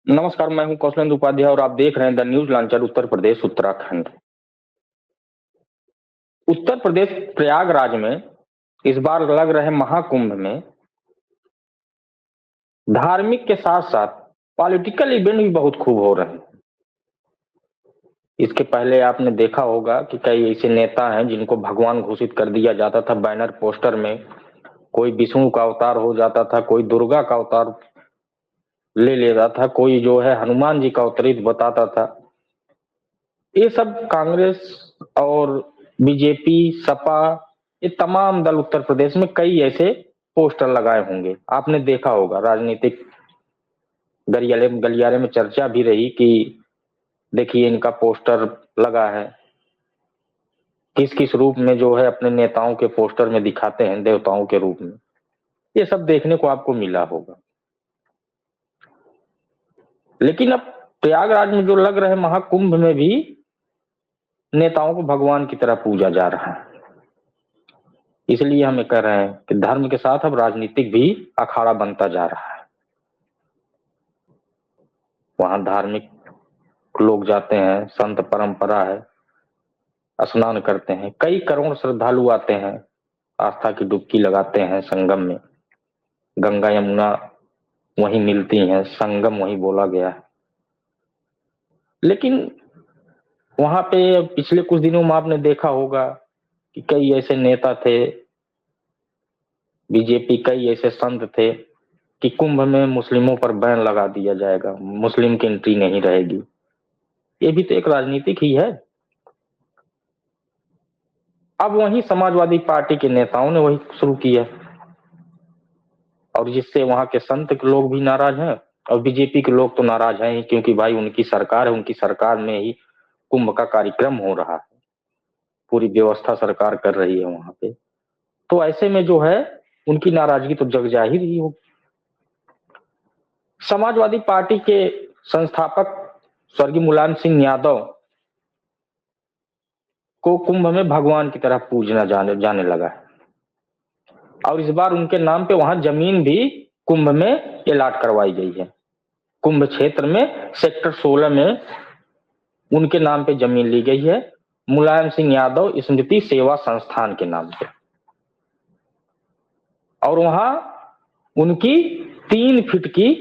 नमस्कार, मैं हूं कौशलेंद्र उपाध्याय और आप देख रहे हैं the news launcher Uttar Pradesh Uttarakhand. Uttar Pradesh Prayagraj में इस बार लग रहे महाकुंभ में धार्मिक के साथ साथ पॉलिटिकल इवेंट भी बहुत खूब हो रहे हैं। इसके पहले आपने देखा होगा कि कई ऐसे नेता हैं जिनको भगवान घोषित कर दिया जाता था बैनर पोस्टर में। कोई विष्णु का अवतार हो जाता था, कोई दुर्गा का अवतार ले लेता था, कोई जो है हनुमान जी का अवतरित बताता था। ये सब कांग्रेस और बीजेपी, सपा, ये तमाम दल उत्तर प्रदेश में कई ऐसे पोस्टर लगाए होंगे। आपने देखा होगा राजनीतिक गलियारे में चर्चा भी रही कि देखिए इनका पोस्टर लगा है। किस किस रूप में जो है अपने नेताओं के पोस्टर में दिखाते हैं, देवताओं के रूप में। ये सब देखने को आपको मिला होगा। लेकिन अब प्रयागराज में जो लग रहे महाकुंभ में भी नेताओं को भगवान की तरह पूजा जा रहा है। इसलिए हमें कह रहे हैं कि धर्म के साथ अब राजनीतिक भी अखाड़ा बनता जा रहा है। वहां धार्मिक लोग जाते हैं, संत परंपरा है, स्नान करते हैं, कई करोड़ श्रद्धालु आते हैं, आस्था की डुबकी लगाते हैं संगम में। गंगा यमुना वहीं मिलती हैं, संगम वहीं बोला गया है। लेकिन वहां पे पिछले कुछ दिनों में आपने देखा होगा कि कई ऐसे नेता थे, बीजेपी, कई ऐसे संत थे कि कुंभ में मुस्लिमों पर बैन लगा दिया जाएगा, मुस्लिम की एंट्री नहीं रहेगी। ये भी तो एक राजनीतिक ही है। अब वही समाजवादी पार्टी के नेताओं ने वही शुरू किया और जिससे वहां के संत के लोग भी नाराज हैं और बीजेपी के लोग तो नाराज हैं ही, क्योंकि भाई उनकी सरकार है, उनकी सरकार में ही कुंभ का कार्यक्रम हो रहा है, पूरी व्यवस्था सरकार कर रही है वहां पे। तो ऐसे में जो है उनकी नाराजगी तो जग जाहिर ही हो। समाजवादी पार्टी के संस्थापक स्वर्गीय मुलायम सिंह यादव को कुंभ में भगवान की तरह पूजना जाने लगा है और इस बार उनके नाम पे वहां जमीन भी कुंभ में अलाट करवाई गई है। कुंभ क्षेत्र में सेक्टर 16 में उनके नाम पे जमीन ली गई है, मुलायम सिंह यादव स्मृति सेवा संस्थान के नाम पे। और वहां उनकी 3 फीट की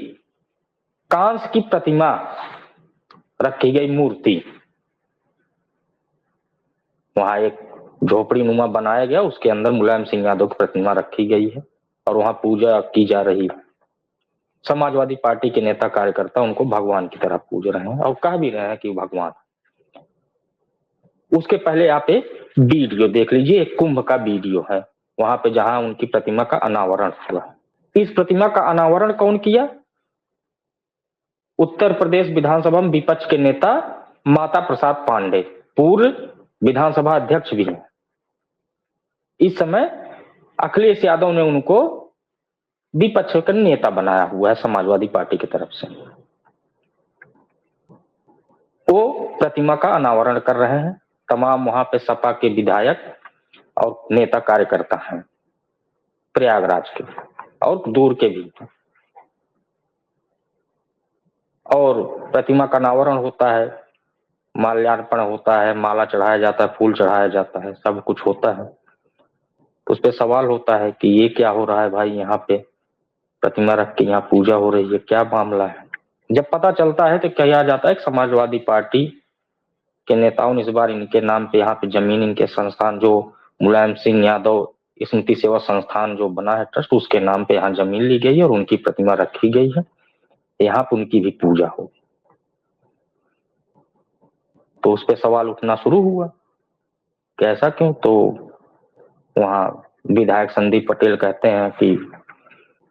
कांस्य की प्रतिमा रखी गई, मूर्ति। वहां एक झोपड़ी नुमा बनाया गया, उसके अंदर मुलायम सिंह यादव की प्रतिमा रखी गई है और वहां पूजा की जा रही है। समाजवादी पार्टी के नेता कार्यकर्ता उनको भगवान की तरह पूज रहे हैं और कह भी रहे हैं कि भगवान। उसके पहले आप एक वीडियो देख लीजिए, एक कुंभ का वीडियो है वहां पे जहां उनकी प्रतिमा का अनावरण हुआ। इस प्रतिमा का अनावरण कौन किया? उत्तर प्रदेश विधानसभा में विपक्ष के नेता माता प्रसाद पांडे, पूर्व विधानसभा अध्यक्ष भी हैं। इस समय अखिलेश यादव ने उनको विपक्ष का नेता बनाया हुआ है समाजवादी पार्टी की तरफ से। वो प्रतिमा का अनावरण कर रहे हैं। तमाम वहां पे सपा के विधायक और नेता कार्यकर्ता हैं, प्रयागराज के और दूर के भी। और प्रतिमा का अनावरण होता है, माल्यार्पण होता है, माला चढ़ाया जाता है, फूल चढ़ाया जाता है, सब कुछ होता है। उस पर सवाल होता है कि ये क्या हो रहा है भाई, यहाँ पे प्रतिमा रख के यहाँ पूजा हो रही है, क्या मामला है? जब पता चलता है तो कहा जाता है कि समाजवादी पार्टी के नेताओं ने इस बार इनके नाम पे यहाँ पे जमीन, इनके संस्थान जो मुलायम सिंह यादव स्मृति सेवा संस्थान जो बना है ट्रस्ट, उसके नाम पे यहाँ जमीन ली गई है और उनकी प्रतिमा रखी गई है, यहाँ पे उनकी भी पूजा हो। तो उस पर सवाल उठना शुरू हुआ कि ऐसा क्यों? तो वहां विधायक संदीप पटेल कहते हैं कि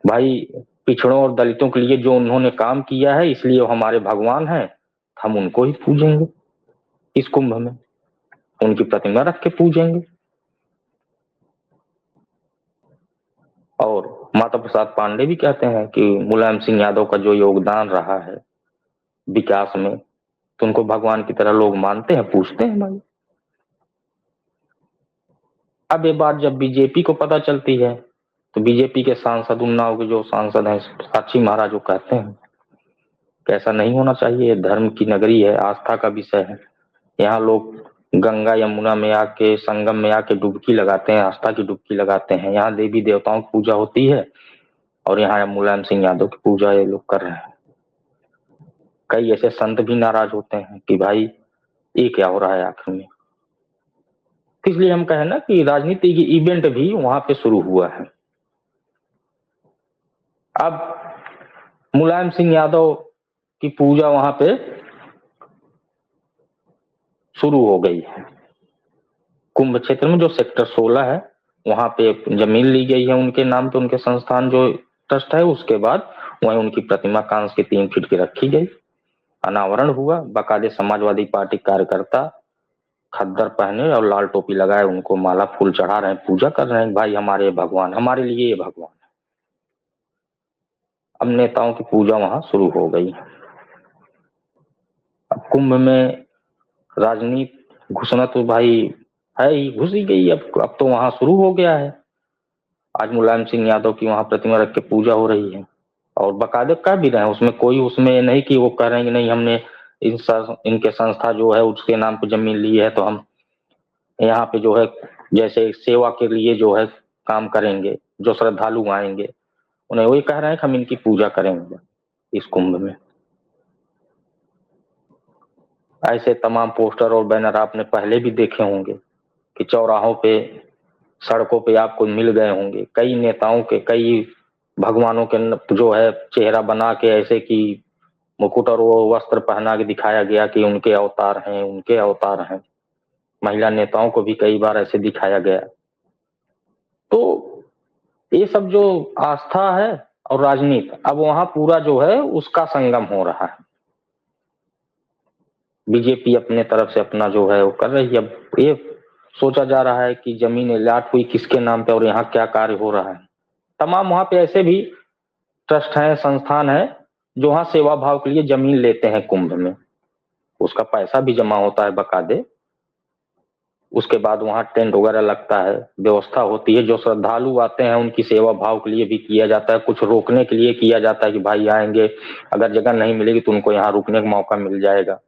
भाई पिछड़ों और दलितों के लिए जो उन्होंने काम किया है इसलिए वो हमारे भगवान हैं, हम उनको ही पूजेंगे, इस कुंभ में उनकी प्रतिमा रख के पूजेंगे। और माता प्रसाद पांडे भी कहते हैं कि मुलायम सिंह यादव का जो योगदान रहा है विकास में, तो उनको भगवान की तरह लोग मानते हैं, पूछते हैं भाई। अब ये बात जब बीजेपी को पता चलती है तो बीजेपी के सांसद, उन्नाव के जो सांसद हैं साक्षी महाराज, वो कहते हैं कैसा नहीं होना चाहिए। धर्म की नगरी है, आस्था का विषय है। यहाँ लोग गंगा यमुना में आके, संगम में आके डुबकी लगाते हैं, आस्था की डुबकी लगाते हैं। यहाँ देवी देवताओं की पूजा होती है और यहाँ मुलायम सिंह यादव की पूजा ये लोग कर रहे हैं। कई ऐसे संत भी नाराज होते हैं कि भाई ये क्या हो रहा है आखिर में। इसलिए हम कहें ना कि राजनीतिक इवेंट भी वहां पे शुरू हुआ है। अब मुलायम सिंह यादव की पूजा वहां पे शुरू हो गई है। कुंभ क्षेत्र में जो सेक्टर 16 है वहां पे जमीन ली गई है उनके नाम पे, उनके संस्थान जो ट्रस्ट है। उसके बाद वहीं उनकी प्रतिमा कांस की 3 फीट की रखी गई। अनावरण हुआ। बाकायदे समाजवादी पार्टी कार्यकर्ता खद्दर पहने और लाल टोपी लगाए उनको माला फूल चढ़ा रहे हैं, पूजा कर रहे हैं। भाई हमारे भगवान, हमारे लिए ये भगवान। अब नेताओं की पूजा वहां शुरू हो गई। अब कुंभ में राजनीति घुसना तो भाई है ही, घुस ही गई। अब तो वहां शुरू हो गया है। आज मुलायम सिंह यादव की वहां प्रतिमा रख के पूजा हो रही है और बाकायदे कर भी रहे हैं। उसमें कोई उसमें नहीं कि वो कह रहे हैं कि नहीं हमने इनके संस्था जो है उसके नाम पे जमीन ली है तो हम यहाँ पे जो है जैसे सेवा के लिए जो है काम करेंगे। जो श्रद्धालु आएंगे उन्हें वही कह रहे हैं कि हम इनकी पूजा करेंगे इस कुंभ में। ऐसे तमाम पोस्टर और बैनर आपने पहले भी देखे होंगे कि चौराहों पे, सड़कों पे आपको मिल गए होंगे। कई नेताओं के, कई भगवानों के जो है चेहरा बना के ऐसे कि मुकुट और वो वस्त्र पहना के दिखाया गया कि उनके अवतार हैं, उनके अवतार हैं। महिला नेताओं को भी कई बार ऐसे दिखाया गया। तो ये सब जो आस्था है और राजनीति, अब वहां पूरा जो है उसका संगम हो रहा है। बीजेपी अपने तरफ से अपना जो है वो कर रही है। अब ये सोचा जा रहा है कि जमीन लाट हुई किसके नाम पे और यहाँ क्या कार्य हो रहा है। तमाम वहां पे ऐसे भी ट्रस्ट हैं, संस्थान है जो वहां सेवा भाव के लिए जमीन लेते हैं कुंभ में। उसका पैसा भी जमा होता है बकायदे। उसके बाद वहां टेंट वगैरह लगता है, व्यवस्था होती है। जो श्रद्धालु आते हैं उनकी सेवा भाव के लिए भी किया जाता है। कुछ रोकने के लिए किया जाता है कि भाई आएंगे, अगर जगह नहीं मिलेगी तो उनको यहाँ रुकने का मौका मिल जाएगा।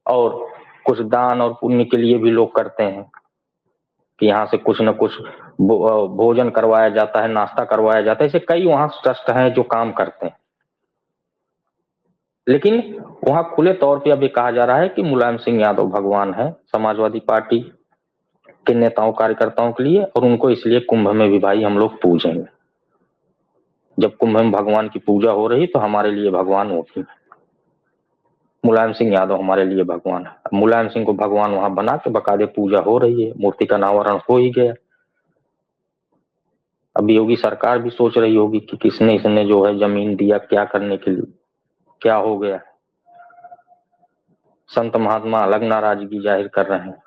और कुछ दान और पुण्य के लिए भी लोग करते हैं कि यहाँ से कुछ न कुछ भोजन करवाया जाता है, नाश्ता करवाया जाता है। ऐसे कई वहां ट्रस्ट हैं जो काम करते हैं। लेकिन वहां खुले तौर पे अभी कहा जा रहा है कि मुलायम सिंह यादव भगवान है समाजवादी पार्टी के नेताओं कार्यकर्ताओं के लिए, और उनको इसलिए कुंभ में भी भाई हम लोग पूजेंगे। जब कुंभ में भगवान की पूजा हो रही तो हमारे लिए भगवान होती है। मुलायम सिंह यादव हमारे लिए भगवान है। मुलायम सिंह को भगवान वहां बना के बकायदे पूजा हो रही है। मूर्ति का अनावरण हो ही गया। अब योगी सरकार भी सोच रही होगी कि किसने इसने जो है जमीन दिया, क्या करने के लिए, क्या हो गया। संत महात्मा अलग नाराजगी जाहिर कर रहे हैं।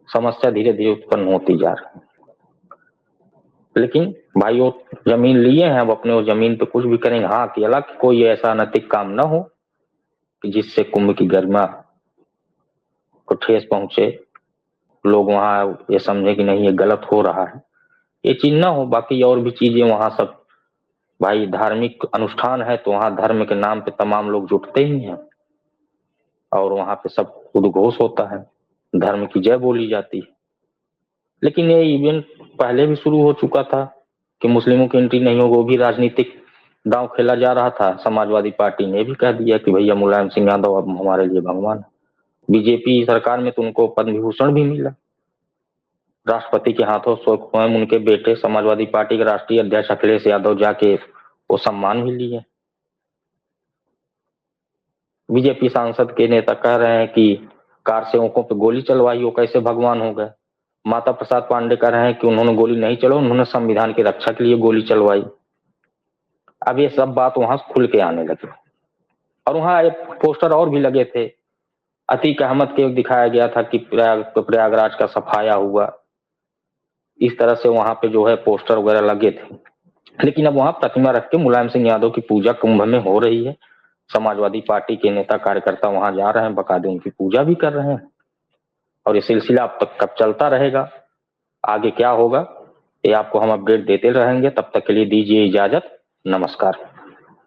समस्या धीरे धीरे उत्पन्न होती जा रही है। लेकिन भाई वो जमीन लिए हैं, अब अपने वो जमीन पे कुछ भी करेंगे। हाँ कि अलग कोई ऐसा अनैतिक काम ना हो कि जिससे कुंभ की गरिमा को ठेस पहुंचे, लोग वहां ये समझे कि नहीं ये गलत हो रहा है, ये चीज ना हो। बाकी और भी चीजें वहां सब भाई धार्मिक अनुष्ठान है तो वहां धर्म के नाम पे तमाम लोग जुटते ही हैं और वहां पे सब उद्घोष होता है, धर्म की जय बोली जाती है। लेकिन ये इवेंट पहले भी शुरू हो चुका था कि मुस्लिमों की एंट्री नहीं होगी। वो भी राजनीतिक दांव खेला जा रहा था। समाजवादी पार्टी ने भी कह दिया कि भैया मुलायम सिंह यादव अब हमारे लिए भगवान है। बीजेपी सरकार में तो उनको पद्म विभूषण भी मिला। राष्ट्रपति के हाथों स्वयं उनके बेटे समाजवादी पार्टी के राष्ट्रीय अध्यक्ष अखिलेश यादव जाके वो सम्मान भी लिए। बीजेपी सांसद के नेता कह रहे हैं कि कार सेवकों पे गोली चलवाई, वो कैसे भगवान हो गए। माता प्रसाद पांडे कह रहे हैं कि उन्होंने गोली नहीं चलवाई, उन्होंने संविधान की रक्षा के लिए गोली चलवाई। अब ये सब बात वहां खुल के आने लगी और वहां एक पोस्टर और भी लगे थे। अतीक अहमद के दिखाया गया था कि प्रयागराज का सफाया हुआ। इस तरह से वहां पे जो है पोस्टर वगैरह लगे थे। लेकिन अब वहां प्रतिमा रख के मुलायम सिंह यादव की पूजा कुंभ में हो रही है। समाजवादी पार्टी के नेता कार्यकर्ता वहां जा रहे हैं, बकायदे उनकी पूजा भी कर रहे हैं और ये सिलसिला अब तक कब चलता रहेगा, आगे क्या होगा, ये आपको हम अपडेट देते रहेंगे। तब तक के लिए दीजिए इजाजत। नमस्कार।